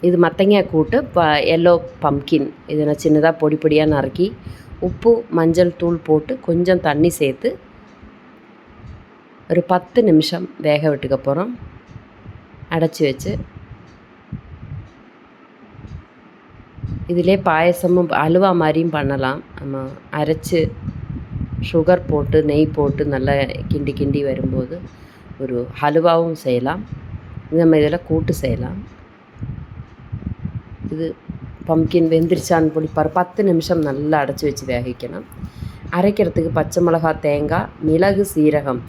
இது மத்தங்காய் கூட்டு yellow pumpkin. இதை நான் சின்னதாக பொடி பொடியாக நறுக்கி உப்பு மஞ்சள் தூள் போட்டு கொஞ்சம் தண்ணி சேர்த்து ஒரு 10 நிமிஷம் வேக விட்டுக்க போகிறோம். அடைச்சி வச்சு இதிலே பாயசமும் அல்வா மாதிரியும் பண்ணலாம். நம்ம அரைச்சி சுகர் போட்டு நெய் போட்டு நல்லா கிண்டி கிண்டி வரும்போது ஒரு ஹல்வாவும் செய்யலாம். நம்ம இதில் கூட்டு செய்யலாம். இது பம்கின் வெந்திரிச்சான்னு பொடி 10 நிமிஷம் நல்லா அடைச்சி வச்சு வேக வைக்கணும். அரைக்கிறதுக்கு பச்சை மிளகா, தேங்காய், மிளகு, சீரகம்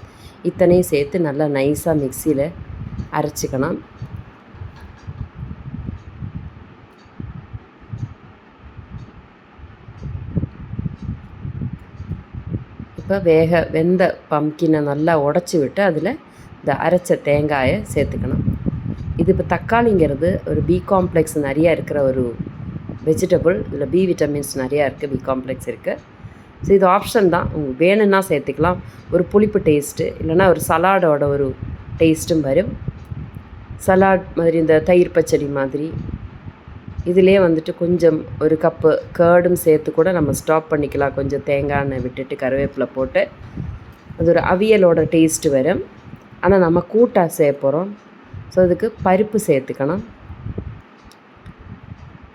இத்தனையும் சேர்த்து நல்லா நைஸாக மிக்சியில் அரைச்சிக்கணும். இப்போ வெந்த பம்கினை நல்லா உடச்சி விட்டு அதில் இந்த அரைச்ச தேங்காயை சேர்த்துக்கணும். இது இப்போ தக்காளிங்கிறது ஒரு பி காம்ப்ளெக்ஸ் நிறையா இருக்கிற ஒரு வெஜிடபிள். இதில் பி விட்டமின்ஸ் நிறையா இருக்குது, பி காம்ப்ளெக்ஸ் இருக்குது. ஸோ இது ஆப்ஷன் தான், உங்களுக்கு வேணும்னா சேர்த்துக்கலாம். ஒரு புளிப்பு டேஸ்ட்டு இல்லைனா ஒரு சலாடோட ஒரு டேஸ்ட்டும் வரும். சலாட் மாதிரி இந்த தயிர் பச்சடி மாதிரி இதிலே வந்துட்டு கொஞ்சம் ஒரு கப்பு கேர்டும் சேர்த்து கூட நம்ம ஸ்டாப் பண்ணிக்கலாம். கொஞ்சம் தேங்காய் எண்ணெய் விட்டுட்டு கருவேப்பிலை போட்டு அது ஒரு அவியலோட டேஸ்ட்டு வரும். ஆனால் நம்ம கூட்டாக சேர்க்க போகிறோம். ஸோ அதுக்கு பருப்பு சேர்த்துக்கணும்.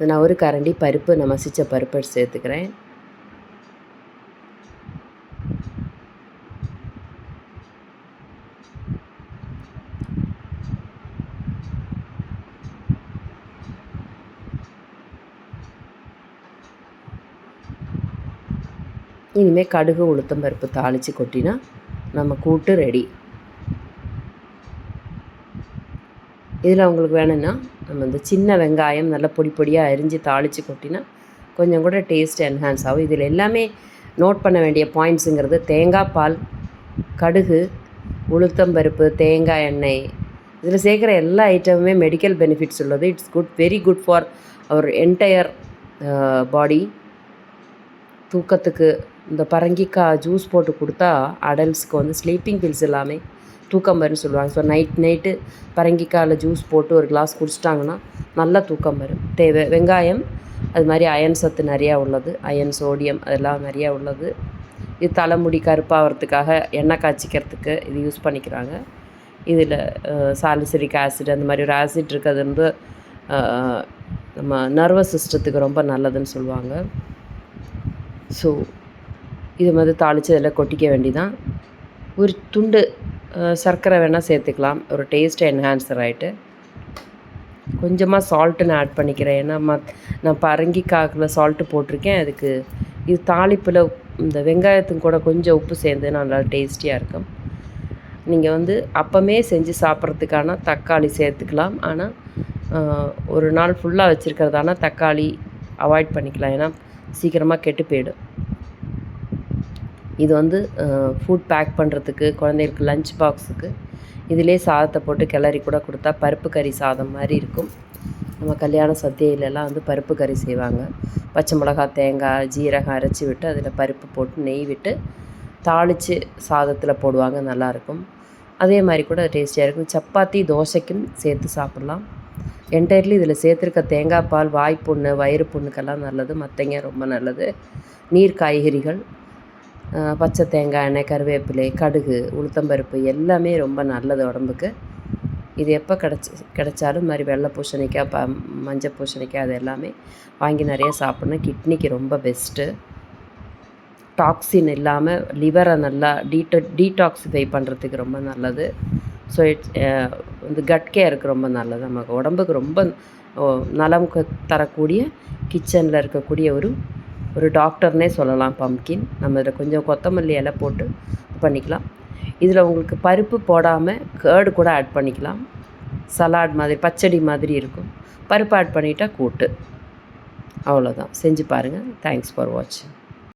நான் ஒரு கரண்டி பருப்பு, நான் மசித்த பருப்பு சேர்த்துக்கிறேன். இனிமேல் கடுகு உளுத்தம் பருப்பு தாளித்து கொட்டினா நம்ம கூட்டு ரெடி. இதில் உங்களுக்கு வேணும்னா நம்ம இந்த சின்ன வெங்காயம் நல்லா பொடி பொடியாக அரிஞ்சு தாளித்து கொட்டினா கொஞ்சம் கூட டேஸ்ட் என்ஹான்ஸ் ஆகும். இதில் எல்லாமே நோட் பண்ண வேண்டிய பாயிண்ட்ஸுங்கிறது தேங்காய் பால், கடுகு, உளுத்தம்பருப்பு, தேங்காய் எண்ணெய், இதில் சேர்க்குற எல்லா ஐட்டமுமே மெடிக்கல் பெனிஃபிட்ஸ் உள்ளது. It's very good for our entire body. தூக்கத்துக்கு இந்த பரங்கிக்காய் ஜூஸ் போட்டு கொடுத்தா அடல்ட்ஸ்க்கு வந்து ஸ்லீப்பிங் பில்ஸ் எல்லாமே தூக்கம் வரும்னு சொல்லுவாங்க. ஸோ நைட்டு பரங்கிக்காயில் ஜூஸ் போட்டு ஒரு கிளாஸ் குடிச்சிட்டாங்கன்னா நல்லா தூக்கம் வரும். வெங்காயம் அது மாதிரி அயன் சத்து நிறையா உள்ளது, அயன், சோடியம் அதெல்லாம் நிறையா உள்ளது. இது தலைமுடி கருப்பாகிறதுக்காக எண்ணெய் காய்ச்சிக்கிறதுக்கு இது யூஸ் பண்ணிக்கிறாங்க. இதில் சாலிசிலிக் ஆசிட் அந்த மாதிரி ஒரு ஆசிட் இருக்குது. அது வந்து நம்ம நர்வஸ் சிஸ்டத்துக்கு ரொம்ப நல்லதுன்னு சொல்லுவாங்க. ஸோ இது மாதிரி தாளித்து அதில் கொட்டிக்க வேண்டிதான். ஒரு துண்டு சர்க்கரை வேணால் சேர்த்துக்கலாம், ஒரு டேஸ்ட் என்ஹான்சர் ஆகிட்டு. கொஞ்சமாக சால்ட்டு நான் ஆட் பண்ணிக்கிறேன். ஏன்னா நான் பரங்கிக்காய்க்குள்ள சால்ட்டு போட்டிருக்கேன். அதுக்கு இது தாளிப்பில் இந்த வெங்காயத்துக்கு கூட கொஞ்சம் உப்பு சேர்ந்து நல்லா டேஸ்டியாக இருக்கும். நீங்கள் வந்து அப்பமே செஞ்சு சாப்பிட்றதுக்கான தக்காளி சேர்த்துக்கலாம். ஆனால் ஒரு நாள் ஃபுல்லாக வச்சுருக்கிறதானா தக்காளி அவாய்ட் பண்ணிக்கலாம், ஏன்னா சீக்கிரமாக கெட்டு போயிடும். இது வந்து ஃபுட் பேக் பண்ணுறதுக்கு, குழந்தைகளுக்கு லஞ்ச் பாக்ஸுக்கு இதிலே சாதத்தை போட்டு கிளறி கூட கொடுத்தா பருப்பு கறி சாதம் மாதிரி இருக்கும். நம்ம கல்யாண சத்தியிலெல்லாம் வந்து பருப்பு கறி செய்வாங்க. பச்சை மிளகா, தேங்காய், ஜீரகம் அரைச்சி விட்டு அதில் பருப்பு போட்டு நெய் விட்டு தாளித்து சாதத்தில் போடுவாங்க, நல்லாயிருக்கும். அதே மாதிரி கூட டேஸ்டியாக இருக்கும். சப்பாத்தி, தோசைக்கும் சேர்த்து சாப்பிட்லாம். என்டையர்லி இதில் சேர்த்துருக்க தேங்காய் பால் வாய்ப்புண்ணு, வயிறு புண்ணுக்கெல்லாம் நல்லது. மத்தங்க ரொம்ப நல்லது. நீர் காய்கறிகள், பச்சை தேங்காய் எண்ணெய், கருவேப்பிலை, கடுகு, உளுத்தம்பருப்பு எல்லாமே ரொம்ப நல்லது உடம்புக்கு. இது எப்போ கிடைச்சாலும் மாதிரி வெள்ளை பூசணிக்காய், மஞ்சள் பூசணிக்காய் அது எல்லாமே வாங்கி நிறைய சாப்பிட்ணும். கிட்னிக்கு ரொம்ப பெஸ்ட்டு. டாக்ஸின் இல்லாமல் லிவரை நல்லா டீடாக்ஸிஃபை பண்ணுறதுக்கு ரொம்ப நல்லது. ஸோ இந்த கட் கேருக்கு ரொம்ப நல்லது. நமக்கு உடம்புக்கு ரொம்ப நலம் தரக்கூடிய கிச்சனில் இருக்கக்கூடிய ஒரு டாக்டர்னே சொல்லலாம் பம்கின். நம்ம இதில் கொஞ்சம் கொத்தமல்லி இலை போட்டு பண்ணிக்கலாம். இதில் உங்களுக்கு பருப்பு போடாமல் கேர்டு கூட ஆட் பண்ணிக்கலாம். சலாட் மாதிரி, பச்சடி மாதிரி இருக்கும். பருப்பு ஆட் பண்ணிட்டால் கூட்டு. அவ்வளோதான். செஞ்சு பாருங்கள். தேங்க்ஸ் ஃபார் வாட்சிங்.